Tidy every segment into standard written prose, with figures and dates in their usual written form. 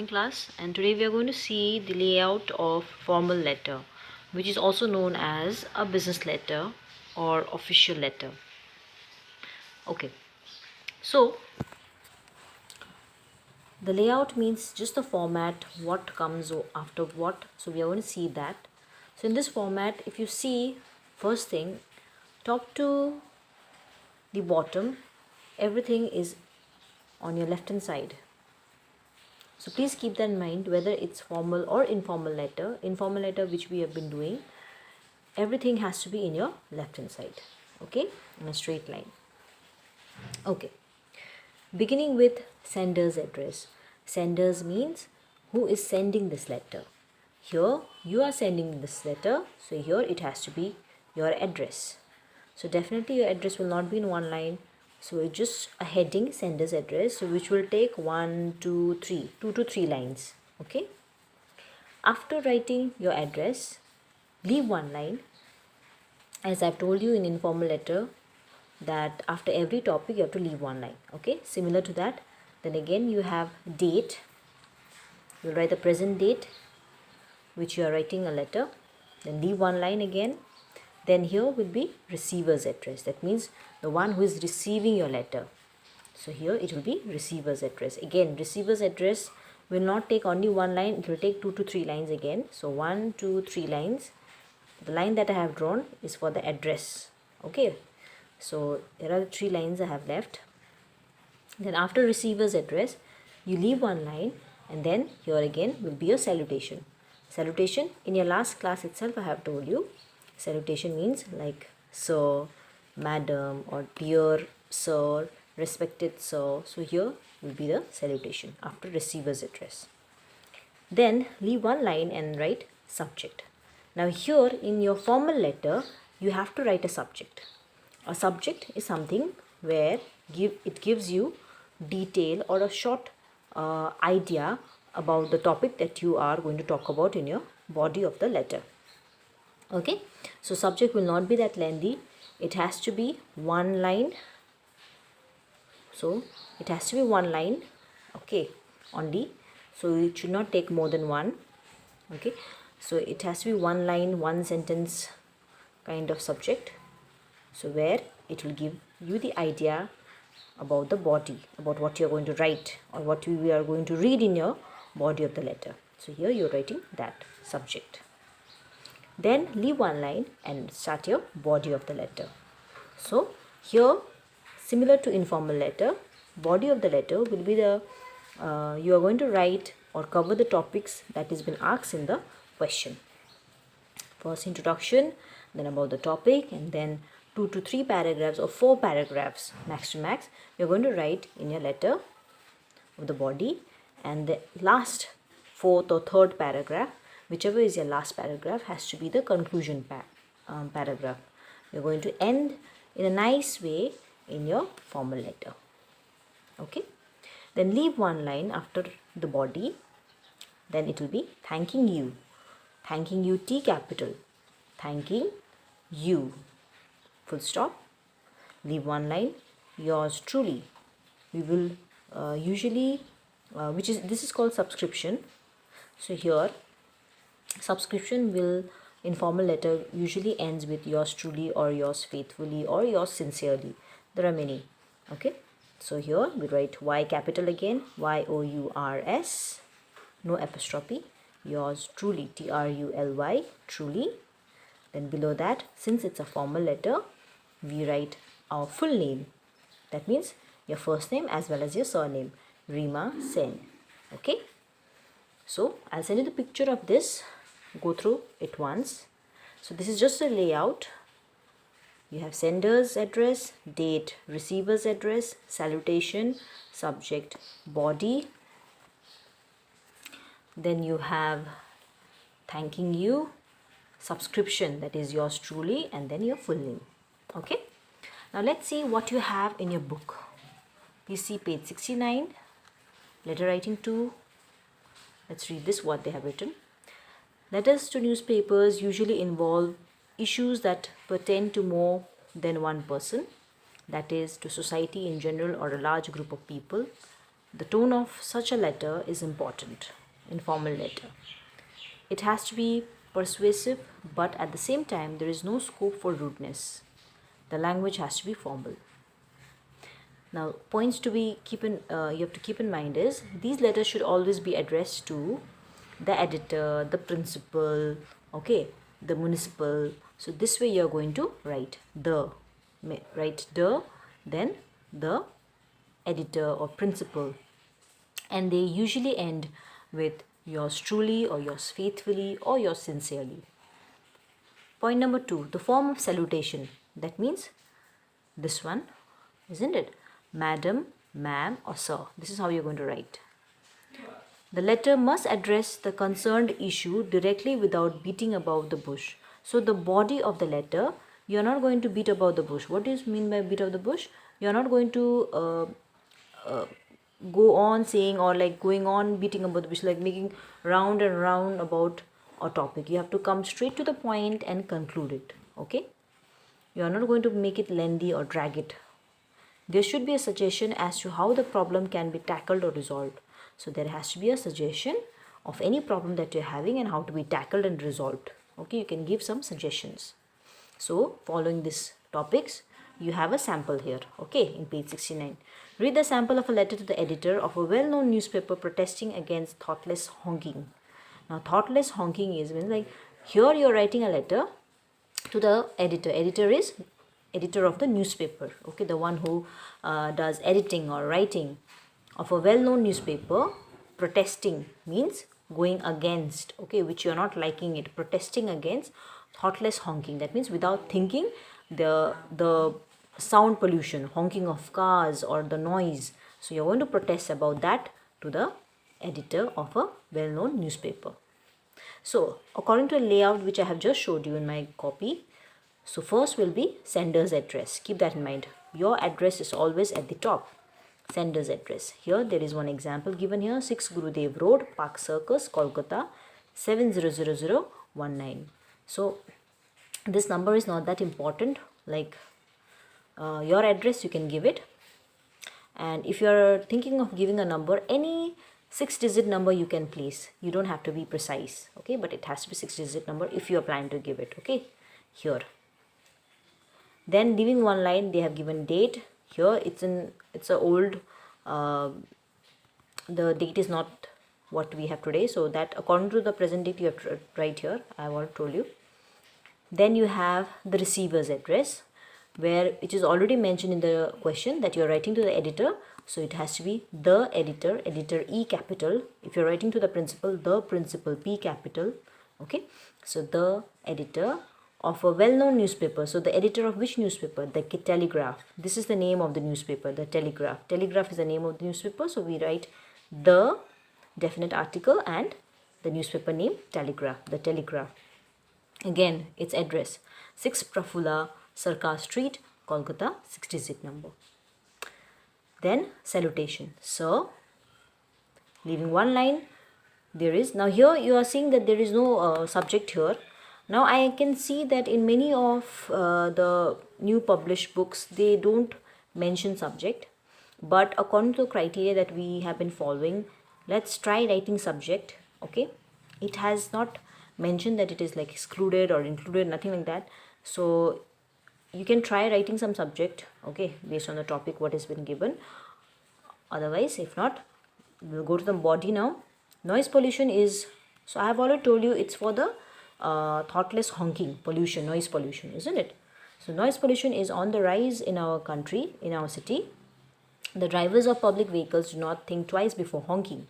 Class, and today we are going to see the layout of formal letter, which is also known as a business letter or official letter. Okay, so the layout means just the format, what comes after what. So we are going to see that. So in this format, if you see, first thing, top to the bottom, everything is on your left hand side. So please keep that in mind, whether it's formal or informal letter which we have been doing, everything has to be in your left hand side, okay, in a straight line. Okay, beginning with sender's address. Senders means who is sending this letter. Here you are sending this letter, so here it has to be your address. So definitely your address will not be in one line, so it's just a heading, sender's address, so which will take 2 to 3 lines. Okay, after writing your address, leave one line. As I've told you in informal letter that after every topic you have to leave one line. Okay, similar to that. Then again you have date. You'll write the present date which you are writing a letter. Then leave one line again. Then here will be receiver's address. That means the one who is receiving your letter. So here it will be receiver's address. Again, receiver's address will not take only one line. It will take 2 to 3 lines again. So 1, 2, 3 lines. The line that I have drawn is for the address. Okay, so there are the 3 lines I have left. Then after receiver's address, you leave one line, and then here again will be your salutation. Salutation, in your last class itself I have told you, salutation means like sir, madam, or dear sir, respected sir. So here will be the salutation after receiver's address. Then leave one line and write subject. Now here in your formal letter, you have to write a subject. A subject is something where it gives you detail or a short idea about the topic that you are going to talk about in your body of the letter. Okay, so subject will not be that lengthy. It has to be one line. So it has to be one line, okay, only. So it should not take more than one. Okay, so it has to be one line, one sentence kind of subject. So where it will give you the idea about the body, about what you're going to write or what we are going to read in your body of the letter. So here you're writing that subject. Then leave one line and start your body of the letter. So here, similar to informal letter, body of the letter will be the you are going to write or cover the topics that has been asked in the question. First introduction, then about the topic, and then 2 to 3 paragraphs or 4 paragraphs max to max you're going to write in your letter of the body, and the last 4th or 3rd paragraph, whichever is your last paragraph, has to be the conclusion paragraph. You're going to end in a nice way in your formal letter. Okay, then leave one line after the body. Then it will be thanking you, T capital, thanking you, full stop. Leave one line, yours truly. We will usually this is called subscription. So here subscription will, in formal letter, usually ends with yours truly or yours faithfully or yours sincerely. There are many. Okay, so here we write Y capital again, YOURS, no apostrophe, yours truly, TRULY, truly. Then below that, since it's a formal letter, we write our full name. That means your first name as well as your surname, Rima Sen. Okay, so I'll send you the picture of this. Go through it once. So this is just a layout. You have sender's address, date, receiver's address, salutation, subject, body. Then you have thanking you, subscription, that is yours truly, and then your full name. Okay, now let's see what you have in your book. Please see page 69, letter writing 2. Let's read this, what they have written. Letters to newspapers usually involve issues that pertain to more than one person, that is, to society in general or a large group of people. The tone of such a letter is important. Informal letter. It has to be persuasive, but at the same time, there is no scope for rudeness. The language has to be formal. Now, points to be you have to keep in mind is these letters should always be addressed to the editor, the principal, okay, the municipal. So this way you are going to write the, then the editor or principal, and they usually end with yours truly or yours faithfully or yours sincerely. Point number 2, the form of salutation. That means this one, isn't it? Madam, ma'am, or sir. This is how you're going to write. The letter must address the concerned issue directly without beating about the bush. So the body of the letter, you're not going to beat about the bush. What do you mean by beat of the bush? You're not going to go on saying or like going on beating about the bush, like making round and round about a topic. You have to come straight to the point and conclude it. Okay? You are not going to make it lengthy or drag it. There should be a suggestion as to how the problem can be tackled or resolved. So there has to be a suggestion of any problem that you're having and how to be tackled and resolved. Okay, you can give some suggestions. So following these topics, you have a sample here. Okay, in page 69. Read the sample of a letter to the editor of a well-known newspaper protesting against thoughtless honking. Now, thoughtless honking is when, like, here you're writing a letter to the editor. Editor is editor of the newspaper. Okay, the one who does editing or writing of a well-known newspaper. Protesting means going against, okay, which you're not liking it. Protesting against thoughtless honking. That means without thinking, the sound pollution, honking of cars or the noise. So you're going to protest about that to the editor of a well-known newspaper. So according to a layout which I have just showed you in my copy, so first will be sender's address. Keep that in mind. Your address is always at the top. Sender's address. Here there is one example given here. 6 Gurudev Road, Park Circus, Kolkata 700019. So this number is not that important. Like your address, you can give it. And if you are thinking of giving a number, any 6-digit number you can place. You don't have to be precise. Okay, but it has to be 6-digit number if you are planning to give it. Okay, here. Then leaving one line, they have given date. Here it's a old, the date is not what we have today. So that according to the present date you have to write here. I have already told you. Then you have the receiver's address, where it is already mentioned in the question that you are writing to the editor. So it has to be the editor, editor E capital. If you're writing to the principal, the principal P capital. Okay. So the editor of a well-known newspaper. So the editor of which newspaper? The Telegraph. This is the name of the newspaper, the Telegraph. Telegraph is the name of the newspaper. So we write the definite article and the newspaper name, Telegraph, the Telegraph. Again, its address, 6 Prafula Sarkar Street, Kolkata, 6-digit number. Then salutation. So leaving one line, there is, now here you are seeing that there is no subject here. Now I can see that in many of the new published books, they don't mention subject. But according to the criteria that we have been following, let's try writing subject. Okay, it has not mentioned that it is like excluded or included, nothing like that. So you can try writing some subject, okay, based on the topic what has been given. Otherwise, if not, we'll go to the body now. Noise pollution is, so I have already told you, it's for the thoughtless honking pollution, noise pollution, isn't it? So noise pollution is on the rise in our country, in our city. The drivers of public vehicles do not think twice before honking.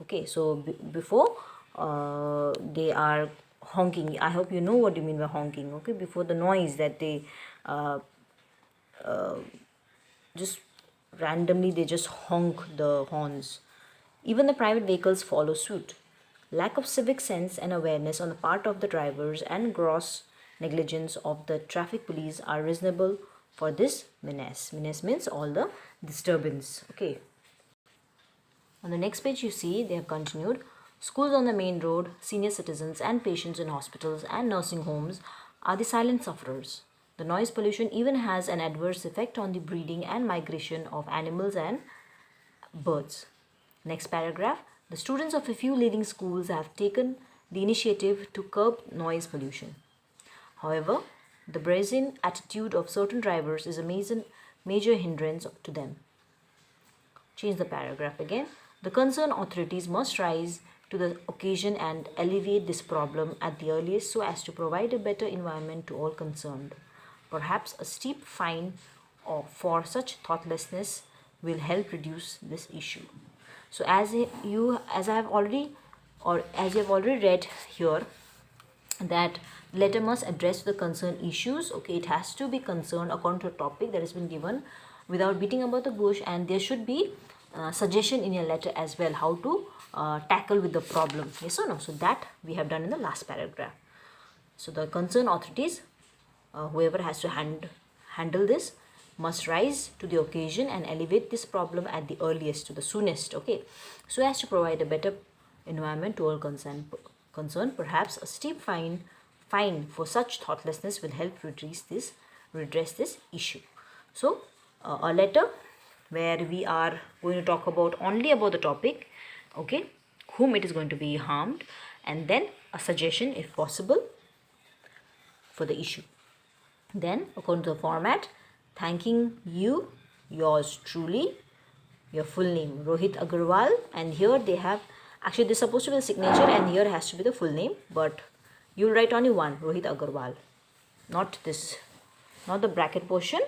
Okay, so before they are honking, I hope you know what you mean by honking. Okay, before the noise that they just randomly they just honk the horns. Even the private vehicles follow suit. Lack of civic sense and awareness on the part of the drivers and gross negligence of the traffic police are reasonable for this menace. Menace means all the disturbance. Okay. On the next page you see they have continued. Schools on the main road, senior citizens and patients in hospitals and nursing homes are the silent sufferers. The noise pollution even has an adverse effect on the breeding and migration of animals and birds. Next paragraph. The students of a few leading schools have taken the initiative to curb noise pollution. However, the brazen attitude of certain drivers is a major hindrance to them. Change the paragraph again. The concerned authorities must rise to the occasion and alleviate this problem at the earliest so as to provide a better environment to all concerned. Perhaps a steep fine for such thoughtlessness will help reduce this issue. So as you have already read here, that letter must address the concerned issues. Okay, it has to be concerned according to a topic that has been given without beating about the bush, and there should be suggestion in your letter as well how to tackle with the problem. Yes or no? So that we have done in the last paragraph. So the concerned authorities, whoever has to handle this, must rise to the occasion and elevate this problem at the earliest, to the soonest, okay, so as to provide a better environment to all concerned. Perhaps a steep fine for such thoughtlessness will help redress this issue. So a letter where we are going to talk about only about the topic, okay, whom it is going to be harmed, and then a suggestion if possible for the issue. Then according to the format, thanking you, yours truly, your full name Rohit Agarwal, and here they have, actually this is supposed to be the signature and here has to be the full name, but you'll write only one, Rohit Agarwal, not this, not the bracket portion,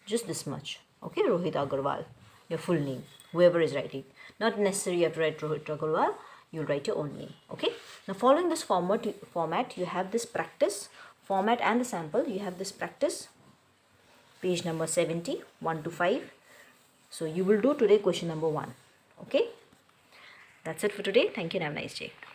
just this much, okay, Rohit Agarwal, your full name, whoever is writing, not necessary you have to write Rohit Agarwal, you'll write your own name. Okay, now following this format you have this practice format and the sample. You have this practice, page number 70, 1 to 5. So you will do today question number 1. Okay, that's it for today. Thank you and have a nice day.